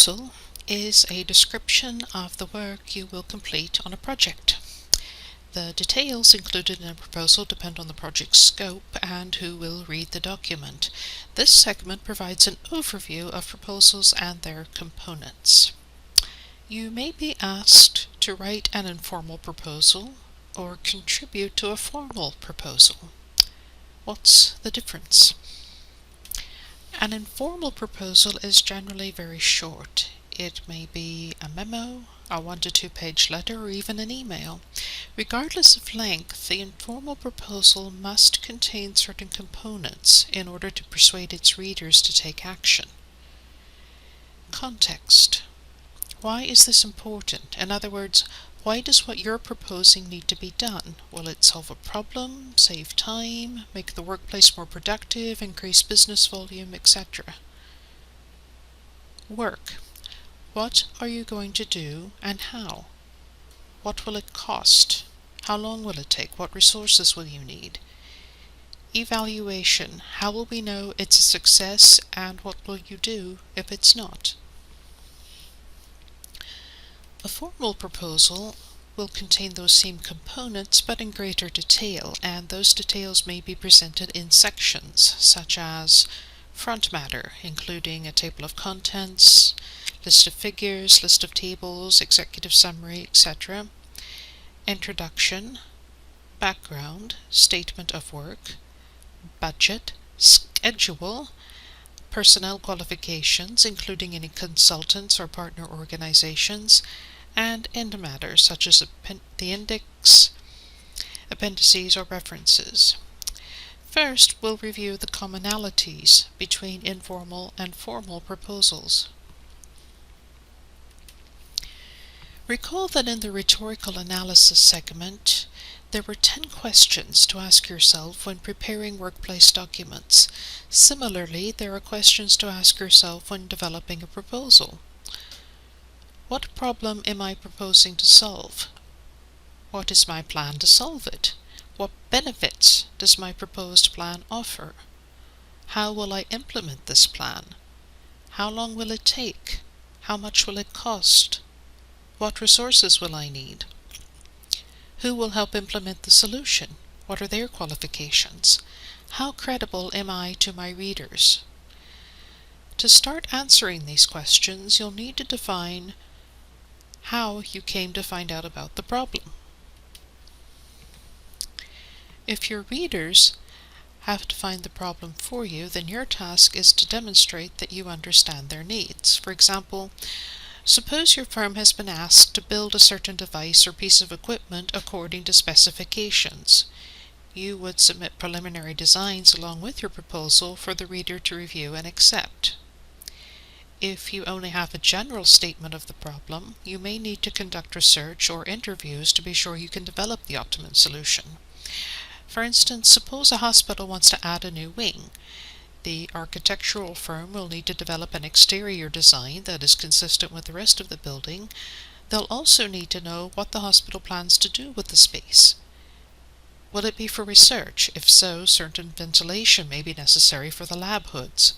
proposal is a description of the work you will complete on a project. The details included in a proposal depend on the project's scope and who will read the document. This segment provides an overview of proposals and their components. You may be asked to write an informal proposal or contribute to a formal proposal. What's the difference? An informal proposal is generally very short. It may be a memo, a 1 to 2 page letter, or even an email. Regardless of length, the informal proposal must contain certain components in order to persuade its readers to take action. Context. Why is this important? In other words, why does what you're proposing need to be done? Will it solve a problem, save time, make the workplace more productive, increase business volume, etc.? Work. What are you going to do and how? What will it cost? How long will it take? What resources will you need? Evaluation. How will we know it's a success and what will you do if it's not? A formal proposal will contain those same components but in greater detail, and those details may be presented in sections, such as front matter, including a table of contents, list of figures, list of tables, executive summary, etc., introduction, background, statement of work, budget, schedule, personnel qualifications, including any consultants or partner organizations, and end matter, such as the index, appendices, or references. First, we'll review the commonalities between informal and formal proposals. Recall that in the rhetorical analysis segment, there were 10 questions to ask yourself when preparing workplace documents. Similarly, there are questions to ask yourself when developing a proposal. What problem am I proposing to solve? What is my plan to solve it? What benefits does my proposed plan offer? How will I implement this plan? How long will it take? How much will it cost? What resources will I need? Who will help implement the solution? What are their qualifications? How credible am I to my readers? To start answering these questions, you'll need to define how you came to find out about the problem. If your readers have to find the problem for you, then your task is to demonstrate that you understand their needs. For example, suppose your firm has been asked to build a certain device or piece of equipment according to specifications. You would submit preliminary designs along with your proposal for the reader to review and accept. If you only have a general statement of the problem, you may need to conduct research or interviews to be sure you can develop the optimum solution. For instance, suppose a hospital wants to add a new wing. The architectural firm will need to develop an exterior design that is consistent with the rest of the building. They'll also need to know what the hospital plans to do with the space. Will it be for research? If so, certain ventilation may be necessary for the lab hoods.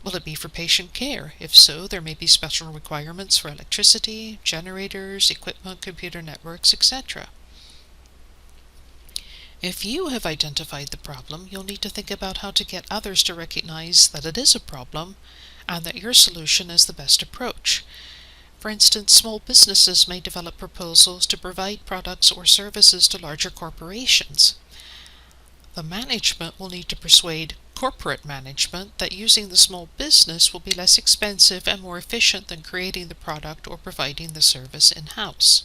Will it be for patient care? If so, there may be special requirements for electricity, generators, equipment, computer networks, etc. If you have identified the problem, you'll need to think about how to get others to recognize that it is a problem and that your solution is the best approach. For instance, small businesses may develop proposals to provide products or services to larger corporations. The management will need to persuade corporate management that using the small business will be less expensive and more efficient than creating the product or providing the service in-house.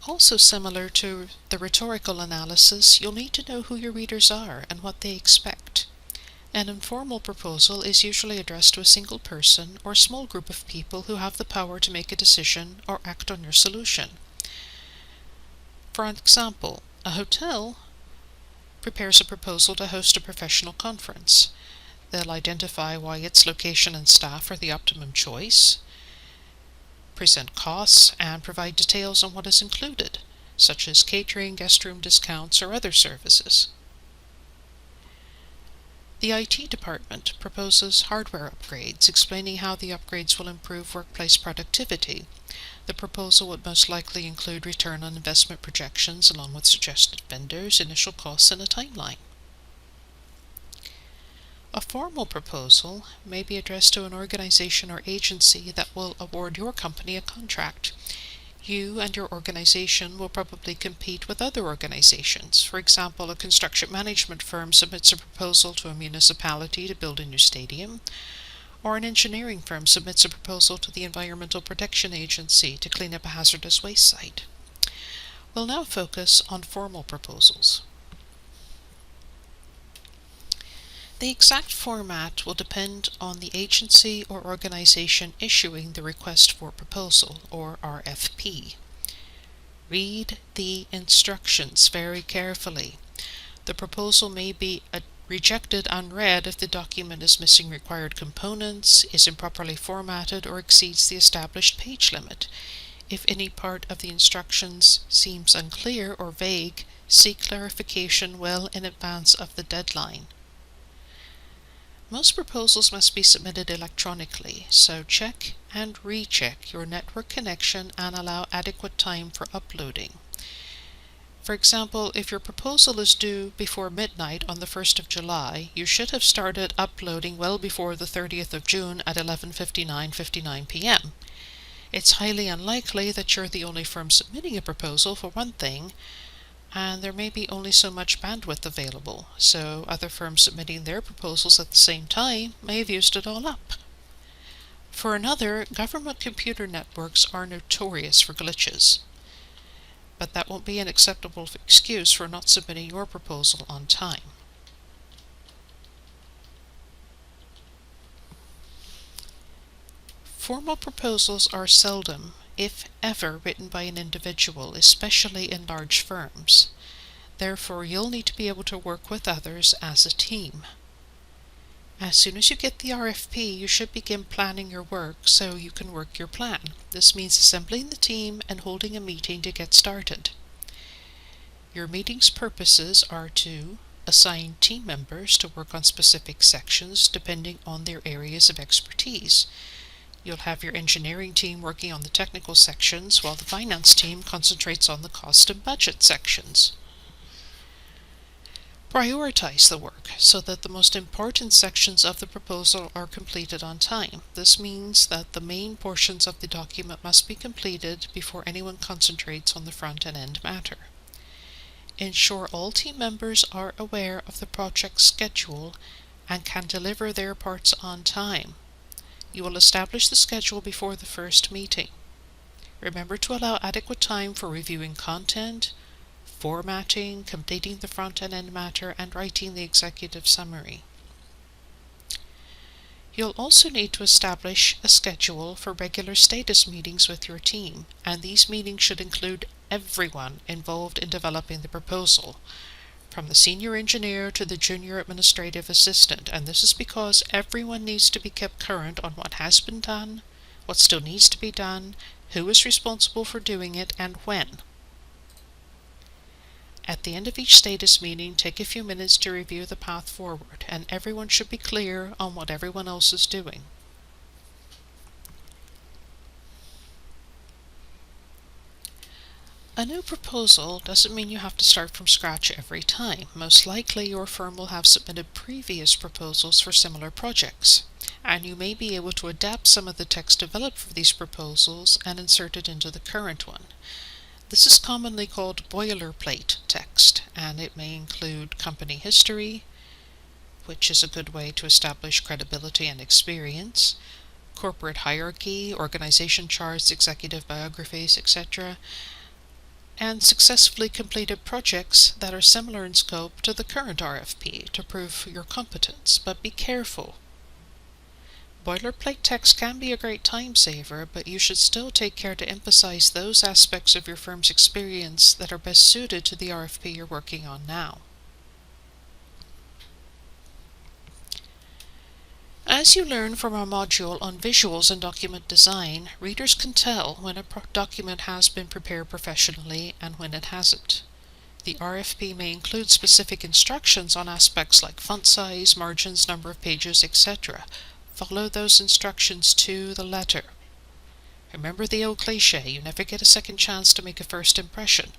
Also similar to the rhetorical analysis, you'll need to know who your readers are and what they expect. An informal proposal is usually addressed to a single person or small group of people who have the power to make a decision or act on your solution. For example, a hotel prepares a proposal to host a professional conference. They'll identify why its location and staff are the optimum choice, present costs, and provide details on what is included, such as catering, guest room discounts, or other services. The IT department proposes hardware upgrades, explaining how the upgrades will improve workplace productivity. The proposal would most likely include return on investment projections along with suggested vendors, initial costs, and a timeline. A formal proposal may be addressed to an organization or agency that will award your company a contract. You and your organization will probably compete with other organizations. For example, a construction management firm submits a proposal to a municipality to build a new stadium, or an engineering firm submits a proposal to the Environmental Protection Agency to clean up a hazardous waste site. We'll now focus on formal proposals. The exact format will depend on the agency or organization issuing the Request for Proposal, or RFP. Read the instructions very carefully. The proposal may be rejected unread if the document is missing required components, is improperly formatted, or exceeds the established page limit. If any part of the instructions seems unclear or vague, seek clarification well in advance of the deadline. Most proposals must be submitted electronically, so check and recheck your network connection and allow adequate time for uploading. For example, if your proposal is due before midnight on the 1st of July, you should have started uploading well before the 30th of June at 11:59 p.m. It's highly unlikely that you're the only firm submitting a proposal, for one thing, and there may be only so much bandwidth available, so other firms submitting their proposals at the same time may have used it all up. For another, government computer networks are notorious for glitches, but that won't be an acceptable excuse for not submitting your proposal on time. Formal proposals are seldom, if ever, written by an individual, especially in large firms. Therefore, you'll need to be able to work with others as a team. As soon as you get the RFP, you should begin planning your work so you can work your plan. This means assembling the team and holding a meeting to get started. Your meeting's purposes are to assign team members to work on specific sections depending on their areas of expertise. You'll have your engineering team working on the technical sections, while the finance team concentrates on the cost and budget sections. Prioritize the work so that the most important sections of the proposal are completed on time. This means that the main portions of the document must be completed before anyone concentrates on the front and end matter. Ensure all team members are aware of the project schedule and can deliver their parts on time. You will establish the schedule before the first meeting. Remember to allow adequate time for reviewing content, formatting, completing the front and end matter, and writing the executive summary. You'll also need to establish a schedule for regular status meetings with your team, and these meetings should include everyone involved in developing the proposal, from the senior engineer to the junior administrative assistant, and this is because everyone needs to be kept current on what has been done, what still needs to be done, who is responsible for doing it, and when. At the end of each status meeting, take a few minutes to review the path forward, and everyone should be clear on what everyone else is doing. A new proposal doesn't mean you have to start from scratch every time. Most likely your firm will have submitted previous proposals for similar projects, and you may be able to adapt some of the text developed for these proposals and insert it into the current one. This is commonly called boilerplate text, and it may include company history, which is a good way to establish credibility and experience, corporate hierarchy, organization charts, executive biographies, etc., and successfully completed projects that are similar in scope to the current RFP to prove your competence, but be careful. Boilerplate text can be a great time saver, but you should still take care to emphasize those aspects of your firm's experience that are best suited to the RFP you're working on now. As you learn from our module on visuals and document design, readers can tell when a document has been prepared professionally and when it hasn't. The RFP may include specific instructions on aspects like font size, margins, number of pages, etc. Follow those instructions to the letter. Remember the old cliché, you never get a second chance to make a first impression.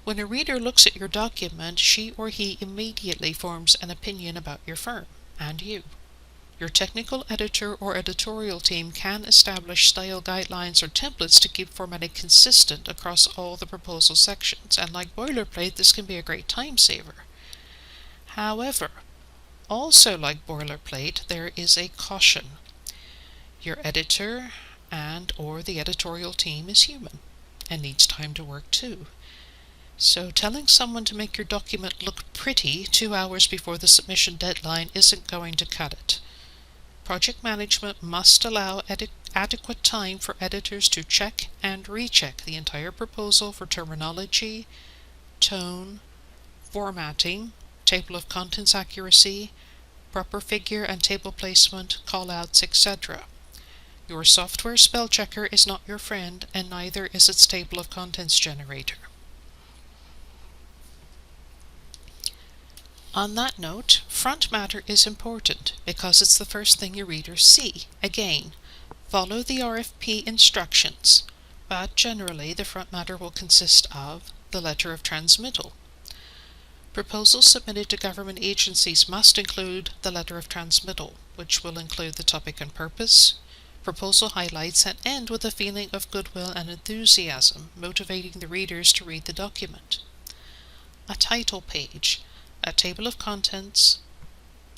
When a reader looks at your document, she or he immediately forms an opinion about your firm and you. Your technical editor or editorial team can establish style guidelines or templates to keep formatting consistent across all the proposal sections, and like Boilerplate, this can be a great time saver. However, also like Boilerplate, there is a caution. Your editor and/or the editorial team is human and needs time to work too. So telling someone to make your document look pretty 2 hours before the submission deadline isn't going to cut it. Project management must allow adequate time for editors to check and recheck the entire proposal for terminology, tone, formatting, table of contents accuracy, proper figure and table placement, callouts, etc. Your software spell checker is not your friend, and neither is its table of contents generator. On that note, front matter is important because it's the first thing your readers see. Again, follow the RFP instructions, but generally the front matter will consist of the letter of transmittal. Proposals submitted to government agencies must include the letter of transmittal, which will include the topic and purpose, proposal highlights, and end with a feeling of goodwill and enthusiasm, motivating the readers to read the document. A title page, a table of contents,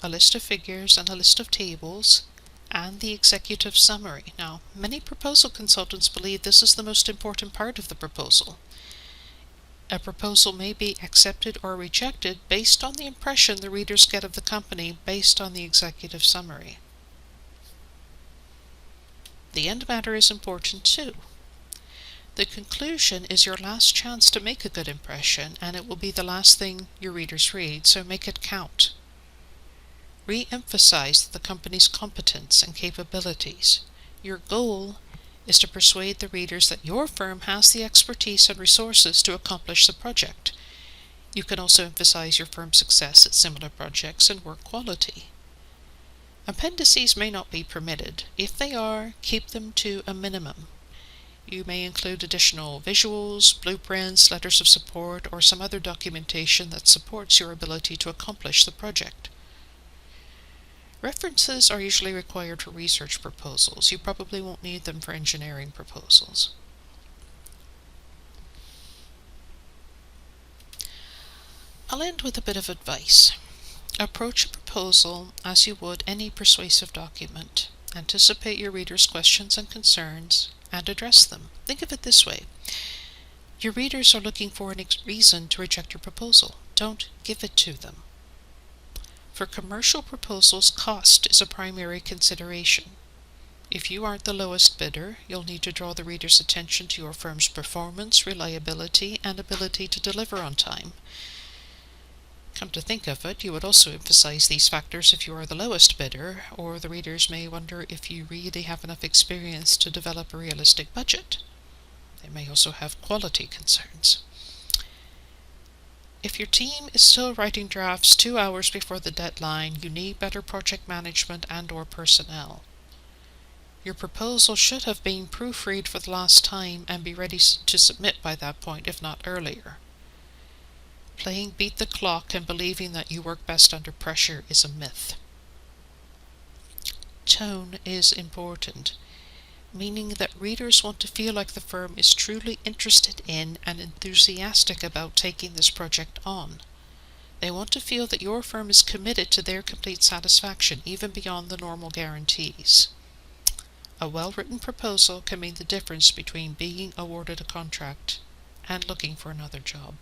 a list of figures and a list of tables, and the executive summary. Now, many proposal consultants believe this is the most important part of the proposal. A proposal may be accepted or rejected based on the impression the readers get of the company based on the executive summary. The end matter is important too. The conclusion is your last chance to make a good impression, and it will be the last thing your readers read, so make it count. Re-emphasize the company's competence and capabilities. Your goal is to persuade the readers that your firm has the expertise and resources to accomplish the project. You can also emphasize your firm's success at similar projects and work quality. Appendices may not be permitted. If they are, keep them to a minimum. You may include additional visuals, blueprints, letters of support, or some other documentation that supports your ability to accomplish the project. References are usually required for research proposals. You probably won't need them for engineering proposals. I'll end with a bit of advice. Approach a proposal as you would any persuasive document. Anticipate your readers' questions and concerns, and address them. Think of it this way. Your readers are looking for a reason to reject your proposal. Don't give it to them. For commercial proposals, cost is a primary consideration. If you aren't the lowest bidder, you'll need to draw the reader's attention to your firm's performance, reliability, and ability to deliver on time. Come to think of it, you would also emphasize these factors if you are the lowest bidder, or the readers may wonder if you really have enough experience to develop a realistic budget. They may also have quality concerns. If your team is still writing drafts 2 hours before the deadline, you need better project management and/or personnel. Your proposal should have been proofread for the last time and be ready to submit by that point, if not earlier. Playing beat the clock and believing that you work best under pressure is a myth. Tone is important, meaning that readers want to feel like the firm is truly interested in and enthusiastic about taking this project on. They want to feel that your firm is committed to their complete satisfaction, even beyond the normal guarantees. A well-written proposal can mean the difference between being awarded a contract and looking for another job.